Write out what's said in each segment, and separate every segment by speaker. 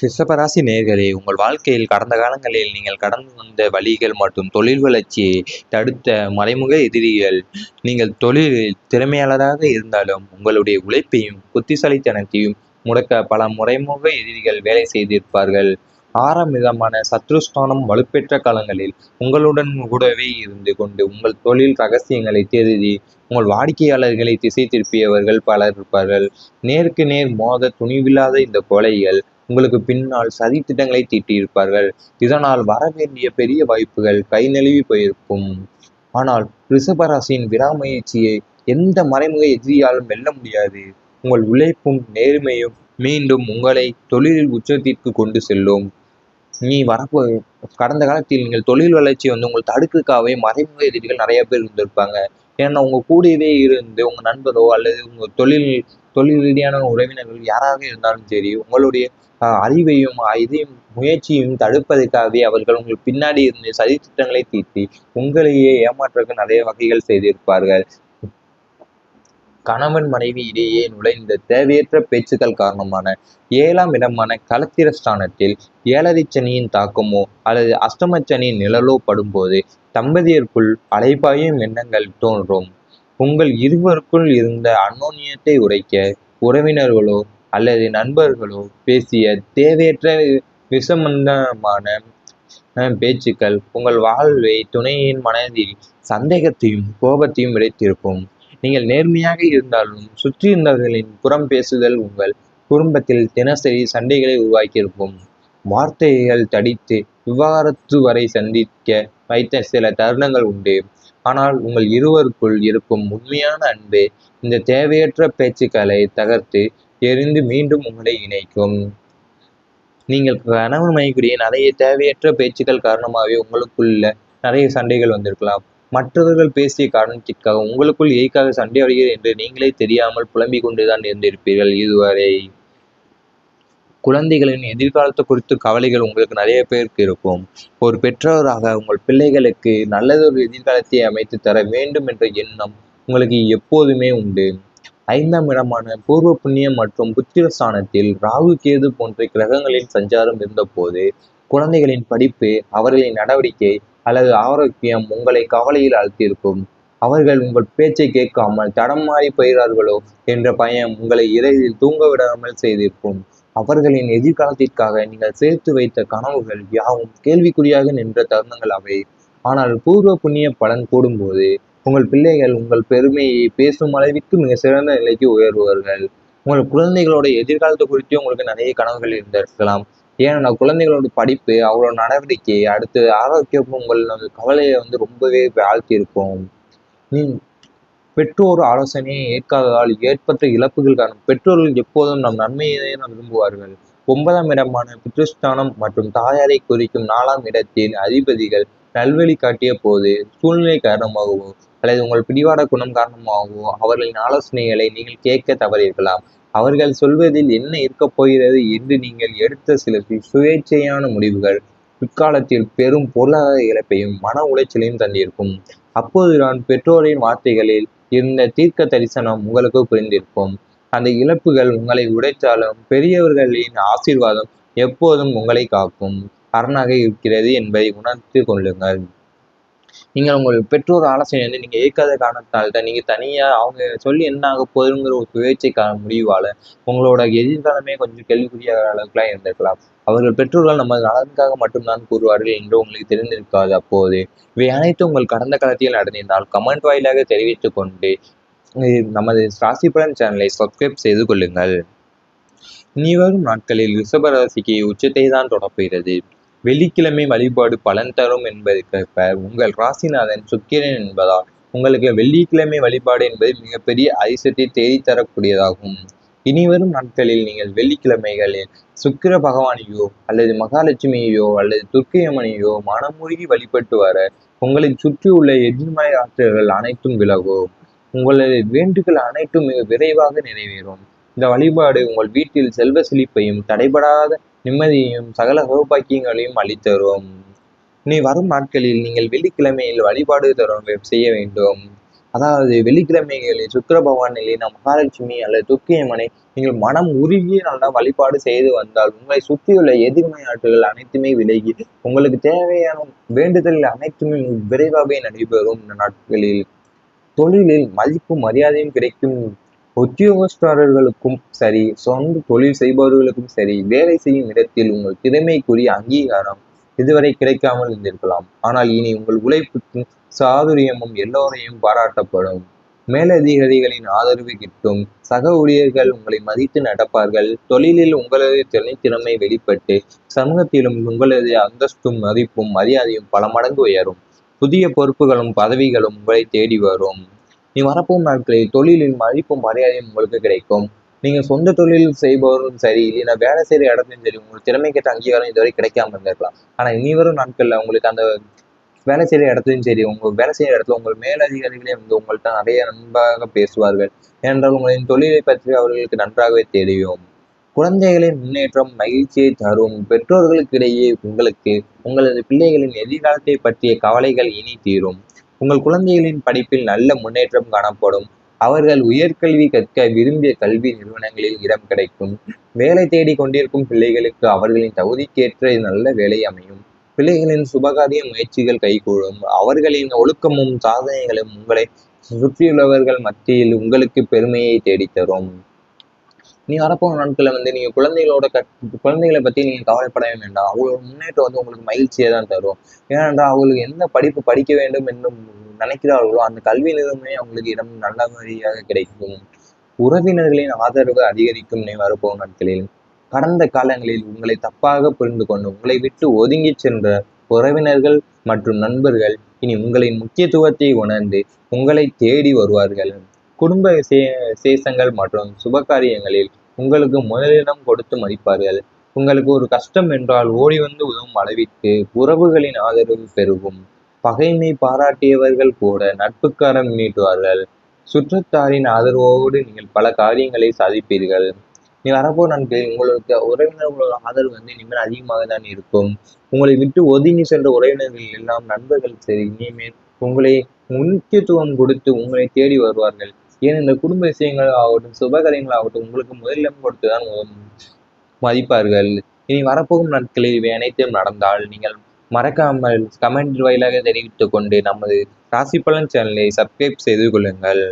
Speaker 1: ரிஷபராசி நேயர்களே, உங்கள் வாழ்க்கையில் கடந்த காலங்களில் நீங்கள் கடந்து வந்த வழிகள் மற்றும் தொழில் வளர்ச்சியை தடுத்த மறைமுக எதிரிகள். நீங்கள் தொழிலில் திறமையாளராக இருந்தாலும் உங்களுடைய உழைப்பையும் புத்திசாலித்தனத்தையும் முடக்க பல மறைமுக எதிரிகள் வேலை செய்திருப்பார்கள். ஆறாம் விதமான சத்ருஸ்தானம் வலுப்பெற்ற காலங்களில் உங்களுடன் கூடவே இருந்து கொண்டு உங்கள் தொழில் ரகசியங்களை தெரிந்து உங்கள் வாடிக்கையாளர்களை திசை திருப்பியவர்கள் பலர் இருப்பார்கள். நேருக்கு நேர் மோத துணிவில்லாத இந்த கொலைகள் உங்களுக்கு பின்னால் சதி திட்டங்களை தீட்டியிருப்பார்கள். இதனால் வரவேண்டிய பெரிய வாய்ப்புகள் கை நழுவி போயிருக்கும். ஆனால் ரிஷபராசியின் விடாமுயற்சியை எந்த மறைமுக எதிரியாலும் வெல்ல முடியாது. உங்கள் உழைப்பும் நேர்மையும் மீண்டும் உங்களை தொழிலில் உச்சத்திற்கு கொண்டு செல்லும். நீ வரப்போ கடந்த காலத்தில் நீங்கள் தொழில் வளர்ச்சி உங்கள் தடுக்குக்காகவே மறைமுக எதிரிகள் நிறைய பேர் இருந்திருப்பாங்க. ஏன்னா உங்க கூடவே இருந்து உங்க நண்பரோ அல்லது உங்க தொழில் தொழில் ரீதியான உறவினர்கள் யாராக இருந்தாலும் சரி, உங்களுடைய அறிவையும் இதையும் முயற்சியும் தடுப்பதற்காகவே அவர்கள் உங்களுக்கு பின்னாடி இருந்து சதி திட்டங்களை தீட்டி உங்களையே ஏமாற்றுவதற்கு நிறைய வகைகள் செய்திருப்பார்கள். கணவன் மனைவி இடையே நுழைந்த தேவையற்ற பேச்சுக்கள் காரணமான 7ஆம் இடமான களத்திர ஸ்தானத்தில் 7 சனியின் தாக்கமோ அல்லது அஷ்டமச்சனியின் நிழலோ படும்போது தம்பதியருக்குள் அலைபாயும் எண்ணங்கள் தோன்றும். உங்கள் இருவருக்குள் இருந்த அந்யோன்யத்தை உடைக்க உறவினர்களோ அல்லது நண்பர்களோ பேசிய தேவையற்ற விஷமந்தமான பேச்சுக்கள் உங்கள் வாழ்வை துணையின் மனதில் சந்தேகத்தையும் கோபத்தையும் விளைத்திருக்கும். நீங்கள் நேர்மையாக இருந்தாலும் சுற்றியிருந்தவர்களின் புறம் பேசுதல் உங்கள் குடும்பத்தில் தினசரி சண்டைகளை உருவாக்கியிருக்கும். வார்த்தைகள் தடித்து விவாகரத்து வரை சந்திக்க வைத்த சில தருணங்கள் உண்டு. ஆனால் உங்கள் இருவருக்குள் இருக்கும் உண்மையான அன்பு இந்த தேவையற்ற பேச்சுக்களை தகர்த்து எரிந்து மீண்டும் உங்களை இணைக்கும். நீங்கள் கணவன் மனைவிக்குரிய நிறைய தேவையற்ற பேச்சுக்கள் காரணமாகவே உங்களுக்குள்ள நிறைய சண்டைகள் வந்திருக்கலாம். மற்றவர்கள் பேசிய காரணத்திற்காக உங்களுக்குள் எதற்காக சண்டை வருகிறது என்று நீங்களே தெரியாமல் புலம்பிக் கொண்டுதான் இருந்திருப்பீர்கள் இதுவரை. குழந்தைகளின் எதிர்காலத்தை குறித்து கவலைகள் உங்களுக்கு நிறைய பேருக்கு இருக்கும். ஒரு பெற்றோராக உங்கள் பிள்ளைகளுக்கு நல்லதொரு எதிர்காலத்தை அமைத்து தர வேண்டும் என்ற எண்ணம் உங்களுக்கு எப்போதுமே உண்டு. 5ஆம் இடமான பூர்வ புண்ணியம் மற்றும் புத்திரஸ்தானத்தில் ராகு கேது போன்ற கிரகங்களின் சஞ்சாரம் இருந்தபோது குழந்தைகளின் படிப்பு, அவர்களின் நடவடிக்கை அல்லது ஆரோக்கியம் உங்களை கவலையில் அழுத்தியிருக்கும். அவர்கள் உங்கள் பேச்சை கேட்காமல் தடம் மாறி போகிறார்களோ என்ற பயம் உங்களை இரவில் தூங்க விடாமல் செய்திருக்கும். அவர்களின் எதிர்காலத்திற்காக நீங்கள் சேர்த்து வைத்த கனவுகள் யாவும் கேள்விக்குறியாக நின்ற தருணங்கள் அவை. ஆனால் பூர்வ புண்ணிய பலன் கூடும்போது உங்கள் பிள்ளைகள் உங்கள் பெருமையை பேசும் அளவிற்கு மிக சிறந்த நிலைக்கு உயர்வார்கள். உங்கள் குழந்தைகளோட எதிர்காலத்தை குறித்து உங்களுக்கு நிறைய கனவுகள் இருந்திருக்கலாம். ஏன்னா குழந்தைகளோட படிப்பு, அவங்களோட நடவடிக்கை, அடுத்து ஆரோக்கியம் உங்களோட கவலையை ரொம்பவே ஆழ்த்தியிருக்கும். நீ பெற்றோர் ஆலோசனையை ஏற்காததால் ஏற்பட்ட இழப்புகள் காரணம். பெற்றோர்கள் எப்போதும் நம் நன்மையை விரும்புவார்கள். 9ஆம் இடமான பித்ருஸ்தானம் மற்றும் தாயாரை குறிக்கும் 4ஆம் இடத்தில் அதிபதிகள் நல்வழி காட்டிய போது சூழ்நிலை காரணமாகவோ அல்லது உங்கள் பிடிவாத குணம் காரணமாகவோ அவர்களின் ஆலோசனைகளை நீங்கள் கேட்க தவறியிருக்கலாம். அவர்கள் சொல்வதில் என்ன இருக்கப் போகிறது என்று நீங்கள் எடுத்த சில சுயேட்சையான முடிவுகள் பிற்காலத்தில் பெரும் பொருளாதார இழப்பையும் மன உளைச்சலையும் தந்திருக்கும். அப்போதுதான் பெற்றோரின் வார்த்தைகளில் இருந்த தீர்க்க தரிசனம் உங்களுக்கு புரிந்திருக்கும். அந்த இழப்புகள் உங்களை உடைத்தாலும் பெரியவர்களின் ஆசீர்வாதம் எப்போதும் உங்களை காக்கும் அரணாக இருக்கிறது என்பதை உணர்ந்து கொள்ளுங்கள். நீங்கள் உங்கள் பெற்றோர் ஆலோசனை நீங்கள் ஏற்காத காரணத்தால் தான் நீங்கள் தனியாக அவங்க சொல்லி என்ன ஆக போகுதுங்கிற ஒரு சுயேட்சைக்கான முடிவால் உங்களோட எதிர்காலமே கொஞ்சம் கேள்விக்குரிய அளவுக்குலாம் இருந்திருக்கலாம். அவர்கள் பெற்றோர்கள் நம்ம நலனுக்காக மட்டும்தான் கூறுவார்கள் என்று உங்களுக்கு தெரிந்திருக்காது அப்போது. இவை அனைத்தும் உங்கள் கடந்த காலத்தில் நடந்திருந்தால் கமெண்ட் வாயிலாக தெரிவித்துக் கொண்டு நமது ராசி பலன் சேனலை சப்ஸ்கிரைப் செய்து கொள்ளுங்கள். இனி வரும் நாட்களில் ரிஷபராசிக்கு உச்சத்தை தான் தொடர்புகிறது. வெள்ளிக்கிழமை வழிபாடு பலன் தரும் என்பதற்கேற்ப உங்கள் ராசிநாதன் சுக்கிரன் என்பதால் உங்களுக்கு வெள்ளிக்கிழமை வழிபாடு என்பது மிகப்பெரிய அதிர்ஷ்டத்தை தேடித்தரக்கூடியதாகும். இனிவரும் நாட்களில் நீங்கள் வெள்ளிக்கிழமைகளில் சுக்கிர பகவானையோ அல்லது மகாலட்சுமியையோ அல்லது துர்க்கையம்மனையோ மனமுருகி வழிபட்டு வர உங்களை சுற்றியுள்ள எதிர்மறை ஆற்றல்கள் அனைத்தும் விலகும். உங்களது வேண்டுகள் அனைத்தும் மிக விரைவாக நிறைவேறும். இந்த வழிபாடு உங்கள் வீட்டில் செல்வ செழிப்பையும் தடைபடாத நிம்மதியையும் சகல சௌபாக்கியங்களையும் அளித்தரும். இனி வரும் நாட்களில் நீங்கள் வெள்ளிக்கிழமையில் வழிபாடு செய்ய வேண்டும். அதாவது வெள்ளிக்கிழமைகளில் சுக்கிர பகவான் இல்லைனா மகாலட்சுமி அல்லது துர்க்கையம்மனை நீங்கள் மனம் உருகி நல்லா வழிபாடு செய்து வந்தால் உங்களை சுற்றியுள்ள எதிர்மறை ஆற்றல்கள் அனைத்துமே விலகி உங்களுக்கு தேவையான வேண்டுதல்கள் அனைத்துமே விரைவாகவே நடைபெறும். இந்த நாட்களில் தொழிலில் மதிப்பும் மரியாதையும் கிடைக்கும். உத்தியோகஸ்தர்களுக்கும் சரி, சொந்த தொழில் செய்பவர்களுக்கும் சரி, வேலை செய்யும் இடத்தில் உங்கள் திறமைக்குரிய அங்கீகாரம் இதுவரை கிடைக்காமல் இருந்திருக்கலாம். ஆனால் இனி உங்கள் உழைப்புக்கும் சாதுரியமும் எல்லோரையும் பாராட்டப்படும். மேலதிகாரிகளின் ஆதரவு கிட்டும். சக ஊழியர்கள் உங்களை மதித்து நடப்பார்கள். தொழிலில் உங்களது தனித்திறமை வெளிப்பட்டு சமூகத்திலும் உங்களது அந்தஸ்தும் மதிப்பும் மரியாதையும் பல மடங்கு உயரும். புதிய பொறுப்புகளும் பதவிகளும் உங்களை தேடி வரும். நீ வரப்போகும் நாட்களில் தொழிலில் மதிப்பும் மரியாதையும் உங்களுக்கு கிடைக்கும். நீங்க சொந்த தொழில் செய்பவரும் சரி, இல்லைன்னா வேலை செய்யற இடத்துலையும் சரி, உங்களுக்கு திறமைக்கேற்ற அங்கீகாரம் இதுவரை கிடைக்காம இருந்திருக்கலாம். ஆனா இனி வரும் நாட்கள்ல உங்களுக்கு அந்த வேலை செய்யற இடத்துலையும் சரி, உங்க வேலை செய்யற இடத்துல உங்கள் மேலதிகாரிகளே வந்து உங்கள்கிட்ட நிறைய நன்றாக பேசுவார்கள். ஏனென்றால் உங்களின் தொழிலை பற்றி அவர்களுக்கு நன்றாகவே தெரியும். குழந்தைகளின் முன்னேற்றம் மகிழ்ச்சியை தரும். பெற்றோர்களுக்கிடையே உங்களுக்கு உங்களது பிள்ளைகளின் எதிர்காலத்தை பற்றிய கவலைகள் இனி தீரும். உங்கள் குழந்தைகளின் படிப்பில் நல்ல முன்னேற்றம் காணப்படும். அவர்கள் உயர்கல்வி கற்க விரும்பிய கல்வி நிறுவனங்களில் இடம் கிடைக்கும். வேலை தேடி கொண்டிருக்கும் பிள்ளைகளுக்கு அவர்களின் தகுதிக்கேற்ற நல்ல வேலை அமையும். பிள்ளைகளின் சுபகாரிய முயற்சிகள் கைகூடும். அவர்களின் ஒழுக்கமும் சாதனைகளும் உங்களை சுற்றியுள்ளவர்கள் மத்தியில் உங்களுக்கு பெருமையை தேடித்தரும். நீ வரப்போகிற நாட்களில் வந்து நீங்கள் குழந்தைகளை பற்றி நீங்கள் கவலைப்படவே வேண்டாம். அவங்களோட முன்னேற்றம் வந்து உங்களுக்கு மகிழ்ச்சியை தான் தரும். ஏனென்றால் அவங்களுக்கு எந்த படிப்பு படிக்க வேண்டும் என்று நினைக்கிறார்களோ அந்த கல்வி நிறுவனமே அவங்களுக்கு இடம் நல்ல வழியாக கிடைக்கும். உறவினர்களின் ஆதரவு அதிகரிக்கும். நீ வரப்போகும் நாட்களில் கடந்த காலங்களில் உங்களை தப்பாக புரிந்து கொண்டு உங்களை விட்டு ஒதுங்கி சென்ற உறவினர்கள் மற்றும் நண்பர்கள் இனி உங்களின் முக்கியத்துவத்தை உணர்ந்து உங்களை தேடி வருவார்கள். குடும்ப விசேஷங்கள் மற்றும் சுபகாரியங்களில் உங்களுக்கு முதலிடம் கொடுத்து மதிப்பார்கள். உங்களுக்கு ஒரு கஷ்டம் என்றால் ஓடி வந்து உதவும் அளவிற்கு உறவுகளின் ஆதரவு பெருகும். பகைமை பாராட்டியவர்கள் கூட நட்புக்காரம் நீட்டுவார்கள். சுற்றத்தாரின் ஆதரவோடு நீங்கள் பல காரியங்களை சாதிப்பீர்கள். நீ வரப்போ நன்கு உங்களுக்கு உறவினர்களோட ஆதரவு வந்து இனிமேல் அதிகமாக தான் இருக்கும். உங்களை விட்டு ஒதுங்கி சென்ற உறவினர்கள் எல்லாம் நண்பர்கள் சரி இனிமேல் உங்களை முக்கியத்துவம் கொடுத்து உங்களை தேடி வருவார்கள். ஏன் இந்த குடும்ப விஷயங்கள் ஆகட்டும் சுபகாரியங்கள் ஆகட்டும் உங்களுக்கு முதலிடம் கொடுத்துதான் மதிப்பார்கள். இனி வரப்போகும் நாட்களில் இவை அனைத்தும் நடந்தால் நீங்கள் மறக்காமல் கமெண்ட் வாயிலாக தெரிவித்துக் கொண்டு நமது ராசி பலன் சேனலை சப்ஸ்கிரைப் செய்து கொள்ளுங்கள்.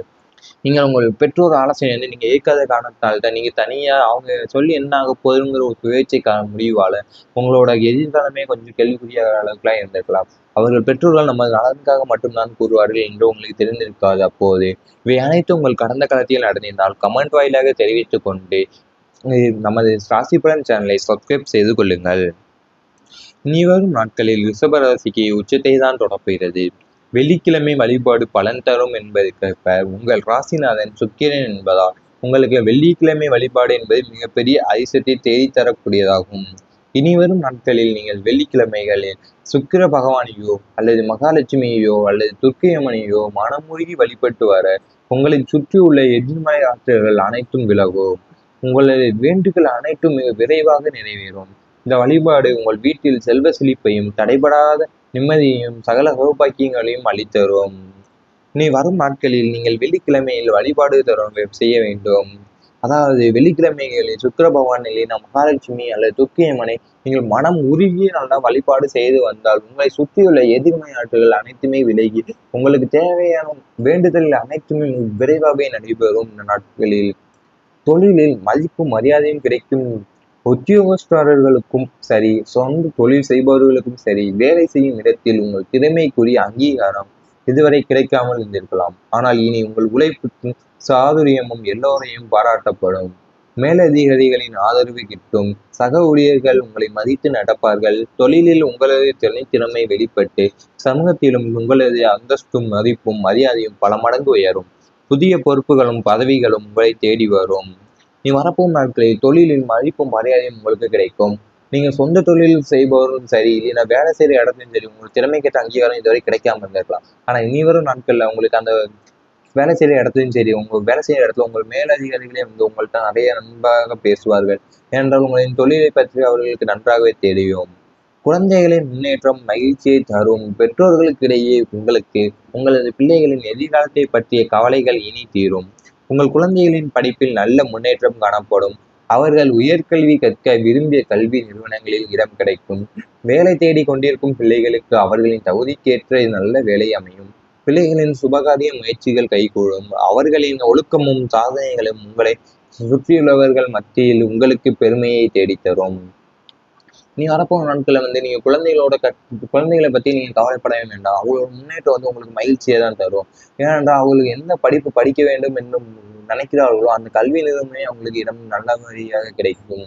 Speaker 1: நீங்கள் உங்கள் பெற்றோர் ஆலோசனை வந்து நீங்கள் ஏற்காத காரணத்தால் தான் நீங்கள் தனியாக அவங்க சொல்லி என்ன ஆக போகுதுங்கிற ஒரு சுயேட்சை முடிவால் உங்களோட எதிர்காலமே கொஞ்சம் கேள்விக்குரிய அளவுக்குலாம் இருந்திருக்கலாம். அவர்கள் பெற்றோர்கள் நம்ம நலனுக்காக மட்டும்தான் கூறுவார்கள் என்று உங்களுக்கு தெரிந்திருக்காது. அப்போது இவை அனைத்தும் உங்கள் கடந்த காலத்தில் நடந்திருந்தால் கமெண்ட் வாயிலாக தெரிவித்துக் கொண்டு நமது ராசி பலன் சேனலை சப்ஸ்கிரைப் செய்து கொள்ளுங்கள். இனி வரும் நாட்களில் ரிஷபராசிக்கு உச்சத்தை தான் தொடர்புகிறது. வெள்ளிக்கிழமை வழிபாடு பலன் தரும் என்பதற்கேற்ப உங்கள் ராசிநாதன் சுக்கிரன் என்பதால் உங்களுக்கு வெள்ளிக்கிழமை வழிபாடு என்பது மிகப்பெரிய அதிர்ஷ்டத்தை தேடித்தரக்கூடியதாகும். இனிவரும் நாட்களில் நீங்கள் வெள்ளிக்கிழமைகளில் சுக்கிர பகவானையோ அல்லது மகாலட்சுமியையோ அல்லது துர்க்கையம்மனையோ மனமுருகி வழிபட்டு வர உங்களை சுற்றியுள்ள எதிர்மறை ஆற்றல்கள் அனைத்தும் விலகும். உங்களது வேண்டுகள் அனைத்தும் மிக விரைவாக நிறைவேறும். இந்த வழிபாடு உங்கள் வீட்டில் செல்வ செழிப்பையும் தடைபடாத நிம்மதியையும் சகல சௌபாக்கியங்களையும் அளித்தரும். இனி வரும் நாட்களில் நீங்கள் வெள்ளிக்கிழமையில் வழிபாடு செய்ய வேண்டும். அதாவது வெள்ளிக்கிழமைகளில் சுக்கிர பகவான் இல்லைன்னா மகாலட்சுமி அல்லது துர்க்கையம்மனை நீங்கள் மனம் உருகிய நல்லா வழிபாடு செய்து வந்தால் உங்களை சுற்றியுள்ள எதிர்மறை ஆற்றல்கள் அனைத்துமே விலகி உங்களுக்கு தேவையான வேண்டுதல்கள் அனைத்துமே விரைவாகவே நடைபெறும். இந்த நாட்களில் தொழிலில் மதிப்பும் மரியாதையும் கிடைக்கும். உத்தியோகஸ்தர்களுக்கும் சரி, சொந்த தொழில் செய்பவர்களுக்கும் சரி, வேலை செய்யும் இடத்தில் உங்கள் திறமைக்குரிய அங்கீகாரம் இதுவரை கிடைக்காமல் இருந்திருக்கலாம். ஆனால் இனி உங்கள் உழைப்புக்கும் சாதுரியமும் எல்லோரையும் பாராட்டப்படும். மேலதிகாரிகளின் ஆதரவு கிட்டும். சக ஊழியர்கள் உங்களை மதித்து நடப்பார்கள். தொழிலில் உங்களது தனித்திறமை வெளிப்பட்டு சமூகத்திலும் உங்களது அந்தஸ்தும் மதிப்பும் மரியாதையும் பல மடங்கு உயரும். புதிய பொறுப்புகளும் பதவிகளும் உங்களை தேடி வரும். நீ வரப்போகும் நாட்களில் தொழிலின் மதிப்பும் மரியாதையும் உங்களுக்கு கிடைக்கும். நீங்க சொந்த தொழில் செய்பவரும் சரி, இல்லைன்னா வேலை செய்யற இடத்துலையும் சரி, உங்களுக்கு திறமைக்கேற்ற அங்கீகாரம் இதுவரை கிடைக்காம இருந்திருக்கலாம். ஆனா இனி வரும் நாட்கள்ல உங்களுக்கு அந்த வேலை செய்யற இடத்துலையும் சரி, உங்க வேலை செய்யற இடத்துல உங்கள் மேலதிகாரிகளே வந்து உங்கள்கிட்ட நிறைய நன்றாக பேசுவார்கள். ஏனென்றால் உங்களின் தொழிலை பற்றி அவர்களுக்கு நன்றாகவே தெரியும். குழந்தைகளின் முன்னேற்றம் மகிழ்ச்சியை தரும். பெற்றோர்களுக்கிடையே உங்களுக்கு உங்களது பிள்ளைகளின் எதிர்காலத்தை பற்றிய கவலைகள் இனி தீரும். உங்கள் குழந்தைகளின் படிப்பில் நல்ல முன்னேற்றம் காணப்படும். அவர்கள் உயர்கல்வி கற்க விரும்பிய கல்வி நிறுவனங்களில் இடம் கிடைக்கும். வேலை தேடி கொண்டிருக்கும் பிள்ளைகளுக்கு அவர்களின் தகுதிக்கேற்ற நல்ல வேலை அமையும். பிள்ளைகளின் சுபகாரிய முயற்சிகள் கைகூடும். அவர்களின் ஒழுக்கமும் சாதனைகளும் உங்களை சுற்றியுள்ளவர்கள் மத்தியில் உங்களுக்கு பெருமையை தேடித்தரும். நீ வரப்போகிற நாட்களில் நீங்க குழந்தைகளை பத்தி நீங்க கவலைப்படவே வேண்டாம். அவங்களோட முன்னேற்றம் உங்களுக்கு மகிழ்ச்சியை தான் தரும். ஏனென்றால் அவங்களுக்கு எந்த படிப்பு படிக்க வேண்டும் என்று நினைக்கிறார்களோ அந்த கல்வி நிறுவனமே அவங்களுக்கு இடம் நல்ல மாதிரியாக கிடைக்கும்.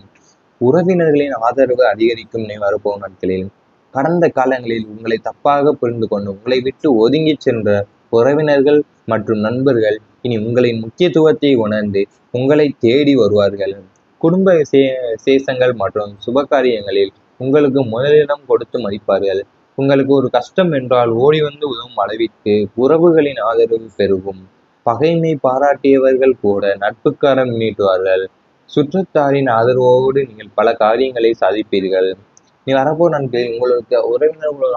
Speaker 1: உறவினர்களின் ஆதரவு அதிகரிக்கும் நீ வரப்போகும் நாட்களில். கடந்த காலங்களில் உங்களை தப்பாக புரிந்து கொண்டு உங்களை விட்டு ஒதுங்கி சென்ற உறவினர்கள் மற்றும் நண்பர்கள் இனி உங்களின் முக்கியத்துவத்தை உணர்ந்து உங்களை தேடி வருவார்கள். குடும்ப விசேஷங்கள் மற்றும் சுபகாரியங்களில் உங்களுக்கு முதலிடம் கொடுத்து மதிப்பார்கள். உங்களுக்கு ஒரு கஷ்டம் என்றால் ஓடி வந்து உதவும் அளவிற்கு உறவுகளின் ஆதரவு பெருகும். பகைமை பாராட்டியவர்கள் கூட நட்புக்காரம் நீட்டுவார்கள். சுற்றத்தாரின் ஆதரவோடு நீங்கள் பல காரியங்களை சாதிப்பீர்கள். நீ வரப்போ நன்கு உங்களுக்கு உறவினர்களோட